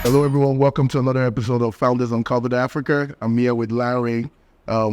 Hello, everyone. Welcome to another episode of Founders Uncovered Africa. I'm here with Lanre,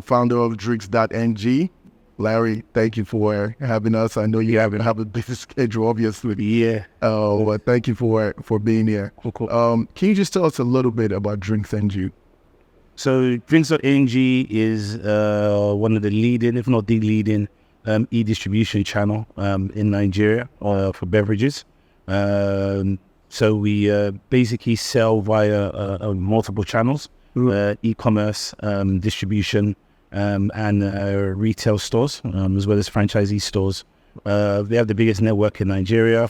founder of Drinks.NG. Larry, thank you for having us. I know you have a busy schedule, obviously. Yeah. But thank you for being here. Cool. Can you just tell us a little bit about Drinks.NG? So Drinks.NG is one of the leading, if not the leading, e-distribution channel in Nigeria for beverages. So we basically sell via multiple channels, e-commerce, distribution, and retail stores, as well as franchisee stores. We have the biggest network in Nigeria.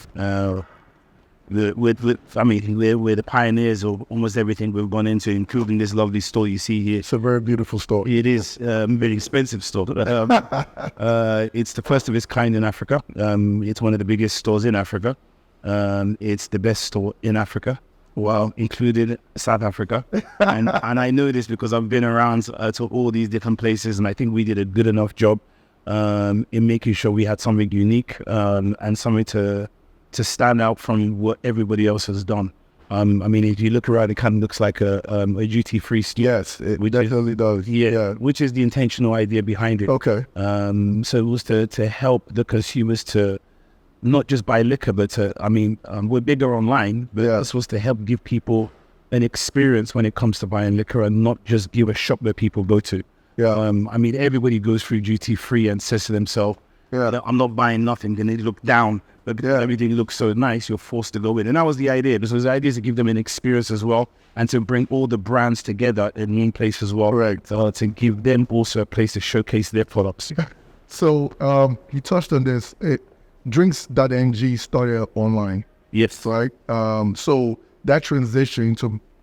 We're the pioneers of almost everything we've gone into, including this lovely store you see here. It's a very beautiful store. It is a very expensive store. It's the first of its kind in Africa. It's one of the biggest stores in Africa. It's the best store in Africa. Wow, including South Africa. and I know this because I've been around to all these different places, and I think we did a good enough job in making sure we had something unique and something to stand out from what everybody else has done. If you look around, it kind of looks like a duty-free store. Yes, it definitely does. Yeah, which is the intentional idea behind it. Okay. So it was to help the consumers to not just buy liquor, but we're bigger online, but this was to help give people an experience when it comes to buying liquor and not just give a shop that people go to. Yeah. Everybody goes through duty-free and says to themselves, I'm not buying nothing. Then they look down, but because everything looks so nice, you're forced to go in. And that was the idea. Because the idea is to give them an experience as well and to bring all the brands together in one place as well. Right. To give them also a place to showcase their products. So you touched on this. Drinks.ng started online. Yes. Right? So that transition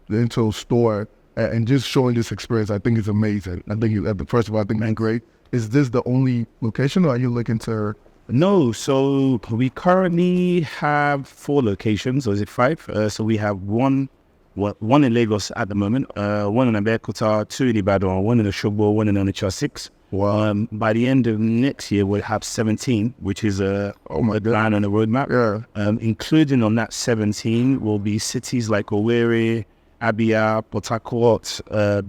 into a store and just showing this experience, I think is amazing. I think, first of all, I think it's great. Is this the only location, or are you looking to... No, so we currently have 4 locations, or is it 5? So we have one in Lagos at the moment, one in Abeokuta, 2 in Ibadan, 1 in Osogbo, 1 in Onitsha 6. Wow. By the end of next year, we'll have 17, which is a plan on the roadmap. Yeah. Including on that 17 will be cities like Owerri, Abia, Port Harcourt,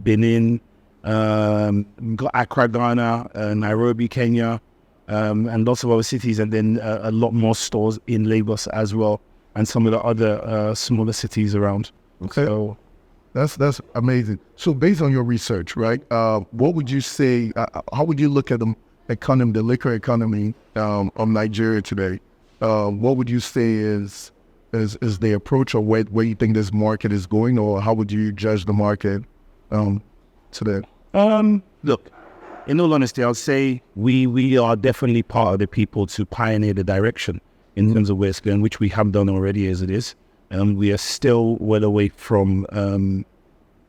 Benin, Accra, Ghana, Nairobi, Kenya, and lots of other cities, and then a lot more stores in Lagos as well, and some of the other smaller cities around. Okay. So, that's amazing. So based on your research, right, what would you say, how would you look at the liquor economy of Nigeria today? What would you say is the approach, or where you think this market is going, or how would you judge the market today? Look, in all honesty, I'll say we are definitely part of the people to pioneer the direction in terms of where it's going, which we have done already as it is. We are still well away from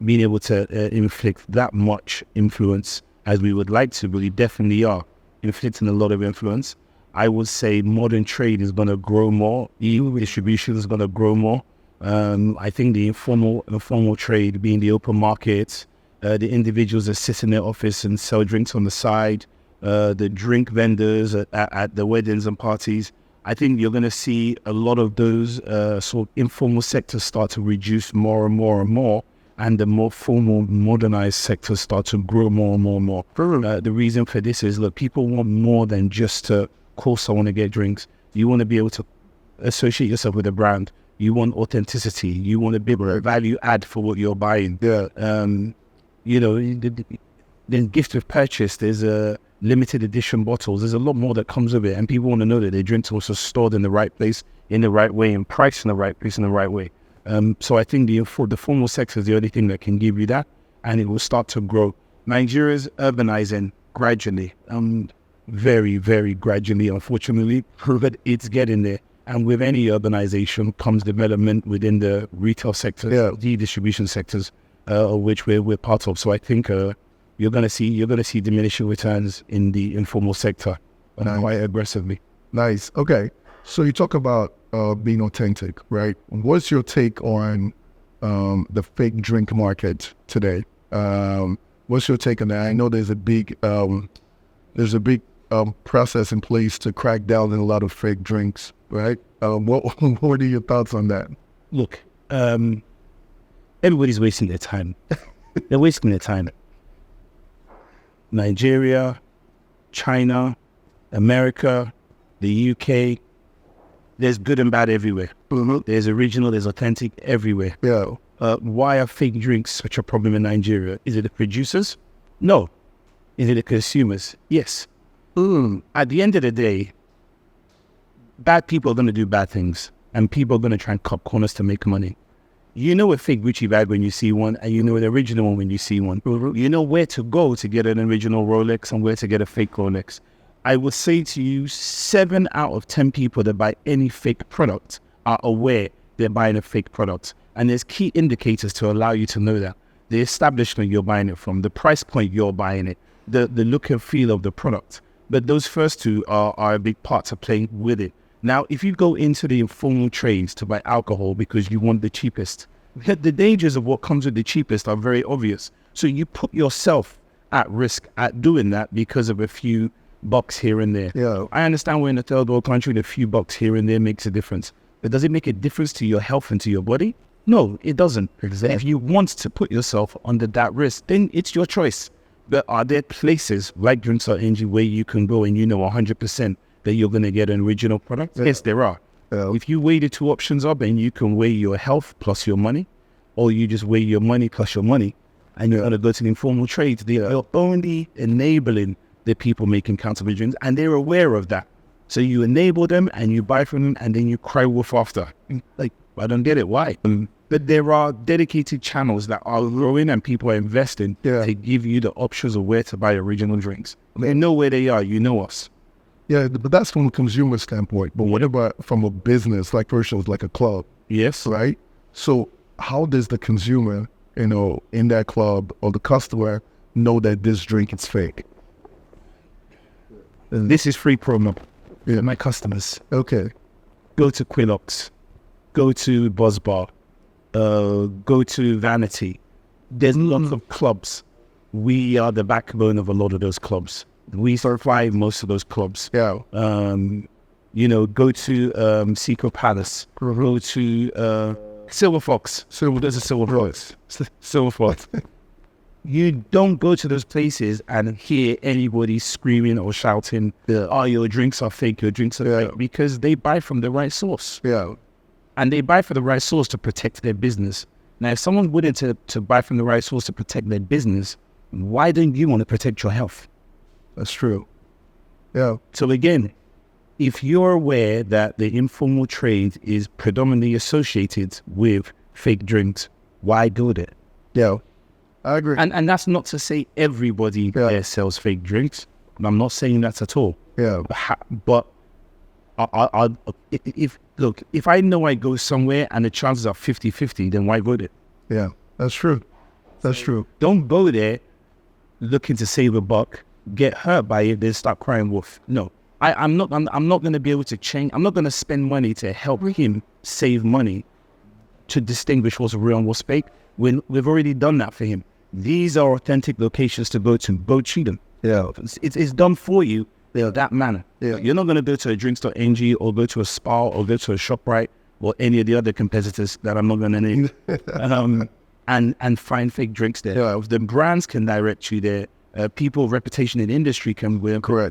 being able to inflict that much influence as we would like to, but we definitely are inflicting a lot of influence. I would say modern trade is going to grow more. E-distribution is going to grow more. I think the informal trade, being the open markets, the individuals that sit in their office and sell drinks on the side, the drink vendors at the weddings and parties, I think you're going to see a lot of those sort of informal sectors start to reduce more and more and more, and the more formal, modernized sectors start to grow more and more and more. The reason for this is, look, people want more than just to call someone to get drinks. You want to be able to associate yourself with a brand. You want authenticity. You want to be able to value add for what you're buying. Yeah. The gift of purchase, there's a limited edition bottles. There's a lot more that comes with it, and people want to know that their drinks are also stored in the right place, in the right way, and priced in the right place, in the right way. So I think the formal sector is the only thing that can give you that, and it will start to grow. Nigeria's urbanizing gradually, very, very gradually, unfortunately, but it's getting there. And with any urbanization comes development within the retail sector, the distribution sectors, of which we're part of. So I think you're going to see diminishing returns in the informal sector quite aggressively. Nice. Okay. So you talk about being authentic, right? What's your take on the fake drink market today? What's your take on that? I know there's a big process in place to crack down on a lot of fake drinks, right? What are your thoughts on that? Look, Everybody's wasting their time. They're wasting their time. Nigeria, China, America, the UK, there's good and bad everywhere. There's original, there's authentic everywhere. Yeah. Why are fake drinks such a problem in Nigeria? Is it the producers? No. Is it the consumers? Yes. At the end of the day, bad people are going to do bad things, and people are going to try and cut corners to make money. You know a fake Gucci bag when you see one, and you know an original one when you see one. You know where to go to get an original Rolex and where to get a fake Rolex. I would say to you, 7 out of 10 people that buy any fake product are aware they're buying a fake product. And there's key indicators to allow you to know that. The establishment you're buying it from, the price point you're buying it, the look and feel of the product. But those first two are a big part to play with it. Now, if you go into the informal trades to buy alcohol because you want the cheapest, the dangers of what comes with the cheapest are very obvious. So you put yourself at risk at doing that because of a few bucks here and there. Yeah. I understand we're in a third world country and a few bucks here and there makes a difference. But does it make a difference to your health and to your body? No, it doesn't. Exactly. If you want to put yourself under that risk, then it's your choice. But are there places like Drinks.NG where you can go and you know 100% that you're going to get an original product? Yes, there are. If you weigh the two options up and you can weigh your health plus your money, or you just weigh your money plus your money, and you're going to go to the informal trades, they are only enabling the people making counterfeit drinks, and they're aware of that. So you enable them and you buy from them and then you cry wolf after. Like, I don't get it. Why? But there are dedicated channels that are growing and people are investing to give you the options of where to buy original drinks. They know where they are. You know us. Yeah, but that's from a consumer standpoint. But what about from a business, like for instance, like a club? Yes. Right? So how does the consumer, in that club or the customer know that this drink is fake? This is free promo. Yeah. My customers. Okay. Go to Quillox. Go to Buzz Bar. Go to Vanity. There's lots of clubs. We are the backbone of a lot of those clubs. We survive most of those clubs. Yeah. Go to Seco Palace. Go to Silver Fox. There's a Silver Fox. Silver Fox. You don't go to those places and hear anybody screaming or shouting, "Oh, your drinks are fake, your drinks are fake," because they buy from the right source. Yeah. And they buy from the right source to protect their business. Now, if someone's willing to buy from the right source to protect their business, why don't you want to protect your health? That's true. Yeah. So again, if you're aware that the informal trade is predominantly associated with fake drinks, why go there? Yeah, I agree. And that's not to say everybody there sells fake drinks. I'm not saying that at all. Yeah. But if I know I go somewhere and the chances are 50-50, then why go there? Yeah, that's true. That's true. Don't go there looking to save a buck, get hurt by it, then start crying wolf. No, I'm not going to be able to change. I'm not going to spend money to help him save money to distinguish what's real and what's fake when we've already done that for him. These are authentic locations to go to. Go treat them. Yeah. It's done for you. They're that manner. Yeah. You're not going to go to a Drinks.NG or go to a Spa or go to a ShopRite or any of the other competitors that I'm not going to name and find fake drinks there. Yeah. The brands can direct you there. People of reputation in the industry can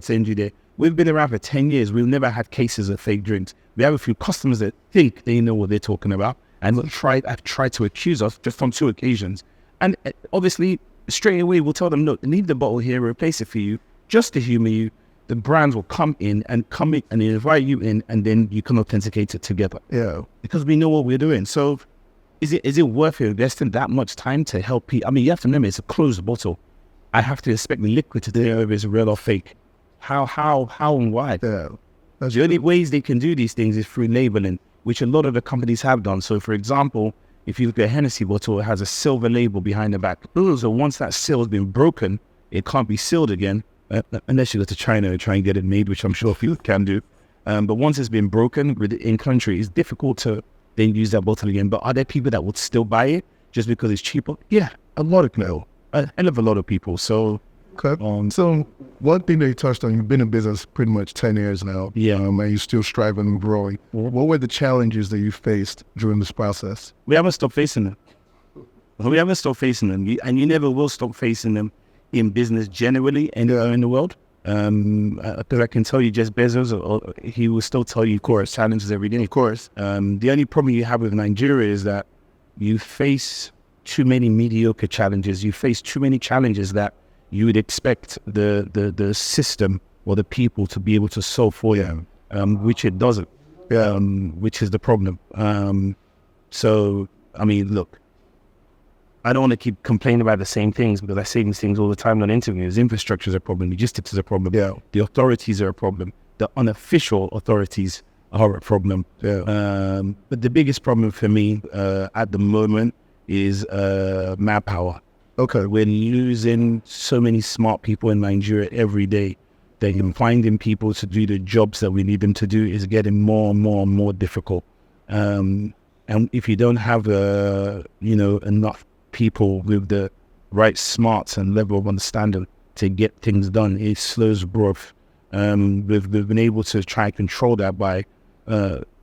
send you there. We've been around for 10 years. We've never had cases of fake drinks. We have a few customers that think they know what they're talking about and have tried to accuse us just on 2 occasions. And obviously, straight away, we'll tell them, look, leave the bottle here, replace it for you, just to humor you. The brands will come in and invite you in, and then you can authenticate it together. Yeah. Because we know what we're doing. So is it worth investing that much time to help people? I mean, you have to remember, it's a closed bottle. I have to inspect the liquid to know if it's real or fake. How and why? Yeah. The only ways they can do these things is through labeling, which a lot of the companies have done. So, for example, if you look at a Hennessy bottle, it has a silver label behind the back. So once that seal has been broken, it can't be sealed again, unless you go to China and try and get it made, which I'm sure people can do. But once it's been broken in country, it's difficult to then use that bottle again. But are there people that would still buy it just because it's cheaper? Yeah, a lot of people. A hell of a lot of people. So, okay. So one thing that you touched on, you've been in business pretty much 10 years now. Yeah. And you're still striving and growing. What were the challenges that you faced during this process? We haven't stopped facing it. We haven't stopped facing them, and you never will stop facing them in business generally anywhere in the world. Because I can tell you, just Bezos, he will still tell you, of course, challenges every day. Of course. The only problem you have with Nigeria is that you face too many mediocre challenges. You face too many challenges that you would expect the system or the people to be able to solve for you, which it doesn't. Which is the problem. So, I mean, look, I don't want to keep complaining about the same things because I say these things all the time on interviews. Infrastructure is a problem. Logistics is a problem. The authorities are a problem. The unofficial authorities are a problem. But the biggest problem for me at the moment is manpower. Okay. We're losing so many smart people in Nigeria every day. Finding people to do the jobs that we need them to do is getting more and more and more difficult. And if you don't have enough people with the right smarts and level of understanding to get things done, it slows growth. We've been able to try and control that by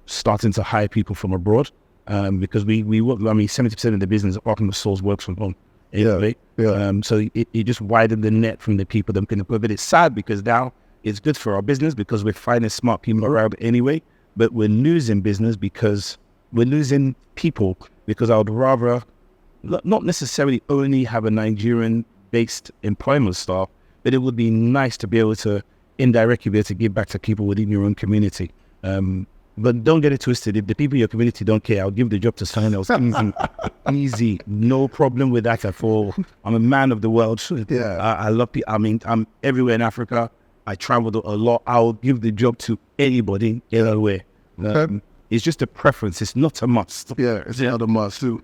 starting to hire people from abroad, because we work. 70% of the business apart from the source works from home. So it just widened the net from the people that can employ. But it's sad because now it's good for our business because we're finding smart people around anyway, but we're losing business because we're losing people, because I would rather not necessarily only have a Nigerian-based employment staff, but it would be nice to be able to indirectly be able to give back to people within your own community. But don't get it twisted. If the people in your community don't care, I'll give the job to someone else. Easy. No problem with that at all. I'm a man of the world. I love people. I mean, I'm everywhere in Africa. I traveled a lot. I'll give the job to anybody, anywhere. It's just a preference. It's not a must. It's not a must. So,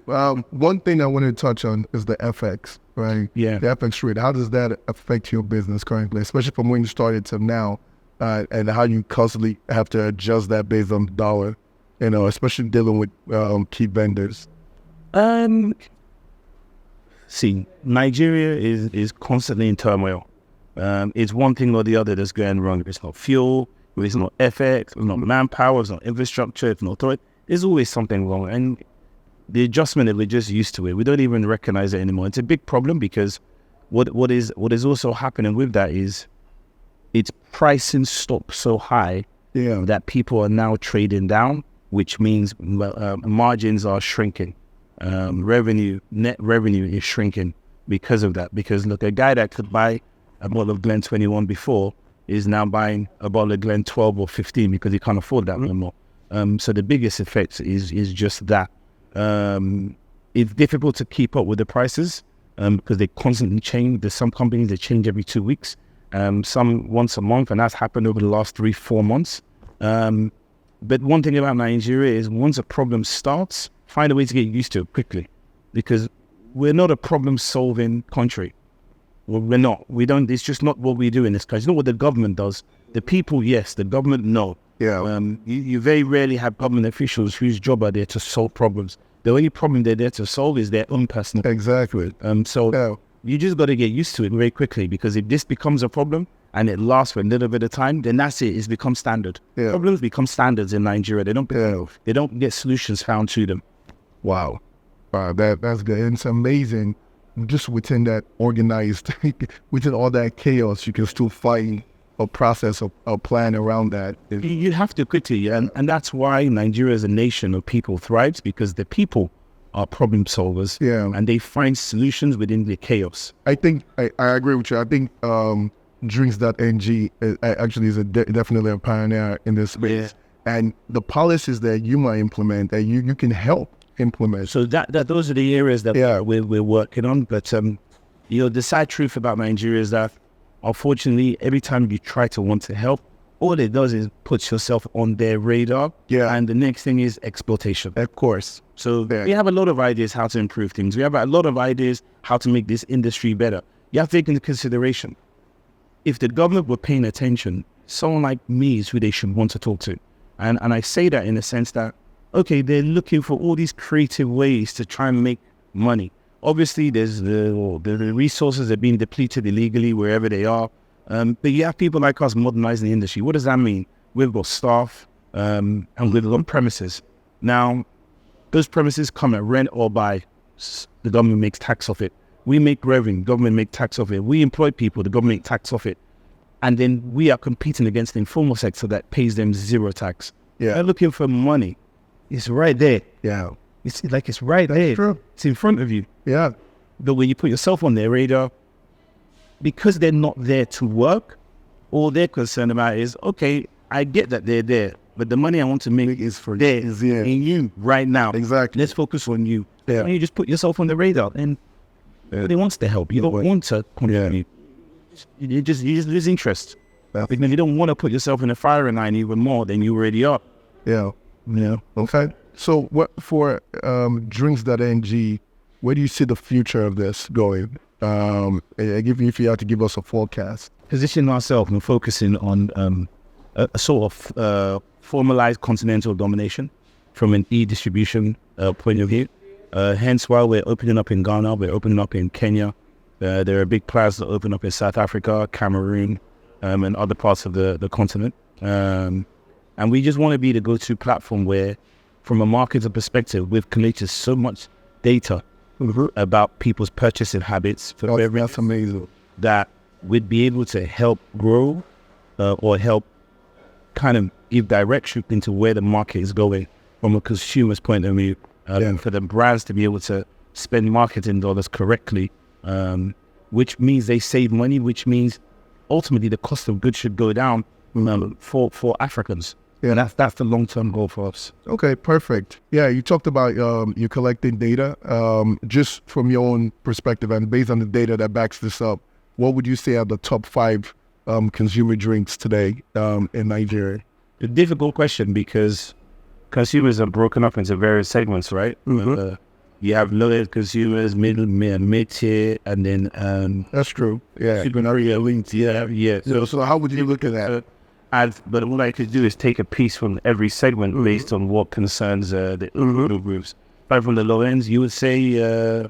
one thing I want to touch on is the FX, right? The FX rate. How does that affect your business currently, especially from when you started to now, and how you constantly have to adjust that based on the dollar, especially dealing with key vendors? See, Nigeria is constantly in turmoil. It's one thing or the other that's going wrong. If it's not fuel, if it's not FX, it's not manpower, it's not infrastructure, it's not authority, there's always something wrong. And the adjustment that we're just used to it, we don't even recognize it anymore. It's a big problem because what is also happening with that is it's pricing stock so high that people are now trading down, which means margins are shrinking. Net revenue is shrinking because of that. Because look, a guy that could buy a bottle of Glen 21 before is now buying a bottle of Glen 12 or 15 because he can't afford that anymore. So the biggest effect is just that. It's difficult to keep up with the prices because they constantly change. There's some companies that change every 2 weeks, some once a month, and that's happened over the last 3-4 months. But one thing about Nigeria is once a problem starts, find a way to get used to it quickly, because we're not a problem-solving country. Well, we're not. We don't. It's just not what we do in this country. It's not what the government does. The people, yes. The government, no. You very rarely have government officials whose job are there to solve problems. The only problem they're there to solve is their own personal. Exactly. You just got to get used to it very quickly, because if this becomes a problem and it lasts for a little bit of time, then that's it. It's become standard. Problems become standards in Nigeria. They don't get solutions found to them. Wow. That's good. And it's amazing. Just within that organized, within all that chaos, you can still find a process or a plan around that. You have to quickly, and that's why Nigeria as a nation of people thrives, because the people are problem solvers, and they find solutions within the chaos. I think I agree with you. I think Drinks.NG actually is definitely a pioneer in this space, and the policies that you might implement that you can help implement. So that those are the areas that we're working on. But the sad truth about Nigeria is that, unfortunately, every time you try to want to help, all it does is puts yourself on their radar. And the next thing is exploitation. Of course. So we have a lot of ideas how to improve things. We have a lot of ideas how to make this industry better. You have to take into consideration, if the government were paying attention, someone like me is who they should want to talk to. And I say that in the sense that, okay, they're looking for all these creative ways to try and make money. Obviously, there's the resources are being depleted illegally wherever they are. But you have people like us modernizing the industry. What does that mean? We've got staff and we've got premises. Now, those premises come at rent or buy. the government makes tax off it. We make revenue, government make tax off it. We employ people, the government make tax off it. And then we are competing against the informal sector that pays them zero tax. Yeah. They're looking for money. It's right there. Yeah. It's like it's right there. True. It's in front of you. Yeah. But when you put yourself on their radar, because they're not there to work, all they're concerned about is, okay, I get that they're there, but the money I want to make is for there, in you right now. Exactly. Let's focus on you. Yeah. And you just put yourself on the radar, and nobody wants to help. You don't want to contribute. You just lose interest. Because you don't want to put yourself in the firing line even more than you already are. Yeah. Okay. So what for Drinks.NG, where do you see the future of this going? If you had to give us a forecast. Positioning ourselves and focusing on a sort of formalized continental domination from an e-distribution point of view. Hence why we're opening up in Ghana, we're opening up in Kenya. There are big plans that open up in South Africa, Cameroon, and other parts of the continent. And we just want to be the go-to platform where, from a marketer perspective, we've collected so much data about people's purchasing habits for beverages. That's amazing. That we'd be able to help grow or help kind of give direction into where the market is going from a consumer's point of view. For the brands to be able to spend marketing dollars correctly, which means they save money, which means ultimately the cost of goods should go down for Africans. Yeah, that's the long-term goal for us. Okay, perfect. Yeah, you talked about you collecting data. Just from your own perspective and based on the data that backs this up, what would you say are the top 5 consumer drinks today in Nigeria? A difficult question because consumers are broken up into various segments, right? You have low-end consumers, mid-tier, and then that's true. Yeah, linked. Yeah. So how would you look at that? But what I could do is take a piece from every segment based on what concerns the groups. But from the low ends, you would say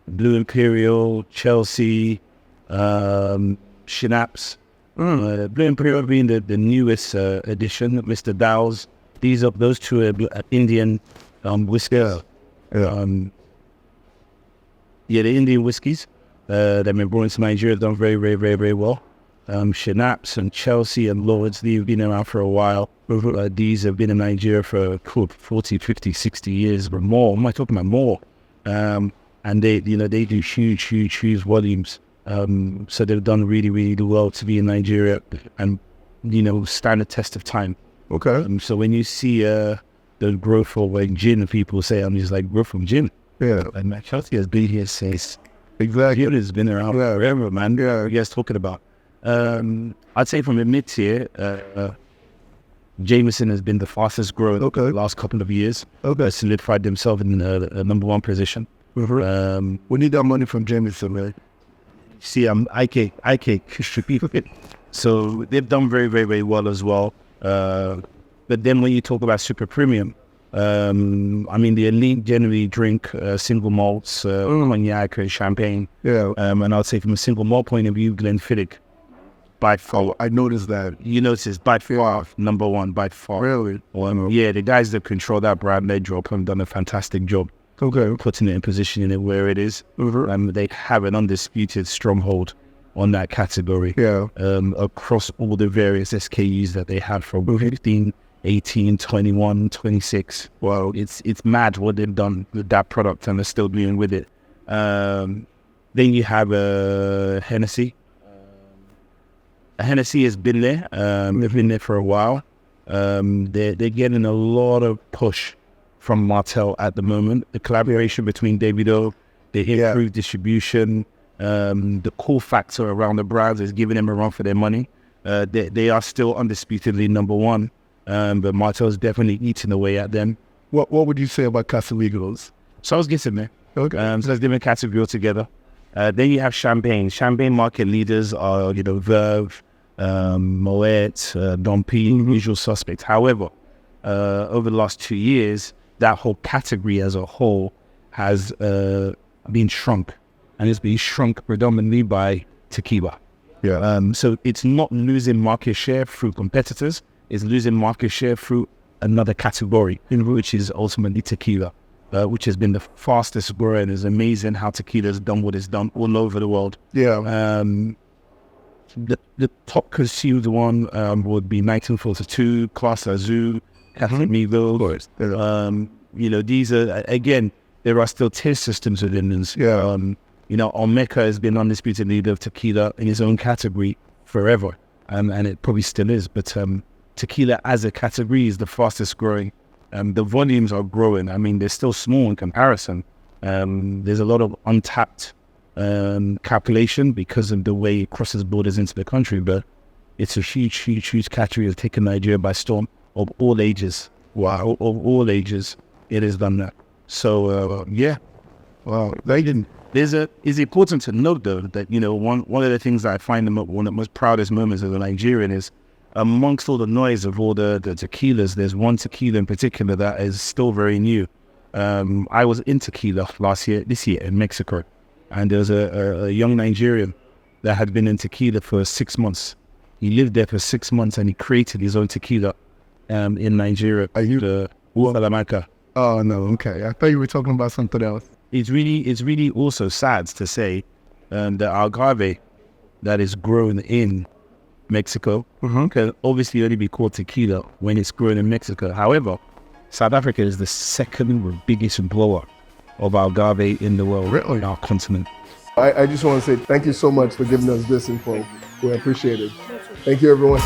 Blue Imperial, Chelsea, Schnapps. Blue Imperial being the newest edition, Mr. Dow's. Those two are Indian whiskies. The Indian whiskies that have been brought into Nigeria have done very, very, very, very well. Schnapps and Chelsea and Lords, they've been around for a while. These have been in Nigeria for 40, 50, 60 years or more. Am I talking about more? And they do huge volumes. So they've done really, really well to be in Nigeria and, stand the test of time. Okay. So when you see the growth of like gin, people say, I'm just like, growth from gin. Yeah. And Chelsea has been here since. Exactly. Gin has been around forever, man. Yeah. You guys talking about. I'd say from a mid-tier, Jameson has been the fastest growing the last couple of years. Solidified themselves in a number 1 position. We need that money from Jameson, man. See, IK should be fit. So they've done very, very, very well as well. But then when you talk about super premium, the elite generally drink single malts, cognac, champagne. Yeah. And I'd say from a single malt point of view, Glenfiddich. By far. Oh, I noticed that. You notice by far, number 1, by far. Really? Yeah, the guys that control that brand, they drop have done a fantastic job. Putting it in positioning it where it is. They have an undisputed stronghold on that category. Yeah. Across all the various SKUs that they have from 15, 18, 21, 26. Wow. It's mad what they've done with that product and they're still dealing with it. Then you have Hennessy. Hennessy has been there. They've been there for a while. They're getting a lot of push from Martell at the moment. The collaboration between Davido, the improved distribution, the cool factor around the brands is giving them a run for their money. They are still undisputedly number 1, but Martell's definitely eating away at them. What would you say about Casamigos? So I was getting there. So let's different category altogether. Then you have champagne. Champagne market leaders are, Verve, Moet, Dom P, usual suspects. However, over the last 2 years, that whole category as a whole has been shrunk, and it's been shrunk predominantly by tequila. Yeah. So it's not losing market share through competitors; it's losing market share through another category, which is ultimately tequila. which has been the fastest growing. It's amazing how tequila has done what it's done all over the world. Yeah. The top consumed one would be 1942, Clase Azul, Casamigos. These are, again, there are still tier systems within this. Yeah. Olmeca has been undisputed leader of tequila in his own category forever, and it probably still is. But tequila as a category is the fastest growing. The volumes are growing. I mean, they're still small in comparison. There's a lot of untapped calculation because of the way it crosses borders into the country, but it's a huge category that's taken Nigeria by storm of all ages. Wow, of all ages, it has done that. So Wow. They didn't. It's important to note though that one of the things that I find one of the most proudest moments of the Nigerian is amongst all the noise of all the tequilas, there's one tequila in particular that is still very new. I was in tequila this year in Mexico, and there was a young Nigerian that had been in tequila for 6 months. He lived there for 6 months and he created his own tequila in Nigeria. Are you? The Salamanca. Oh no. Okay. I thought you were talking about something else. It's really also sad to say the agave that is grown in Mexico can obviously only be called tequila when it's grown in Mexico. However, South Africa is the second biggest grower of agave in the world, Really? in our continent. I just want to say thank you so much for giving us this info. We appreciate it. Thank you, everyone.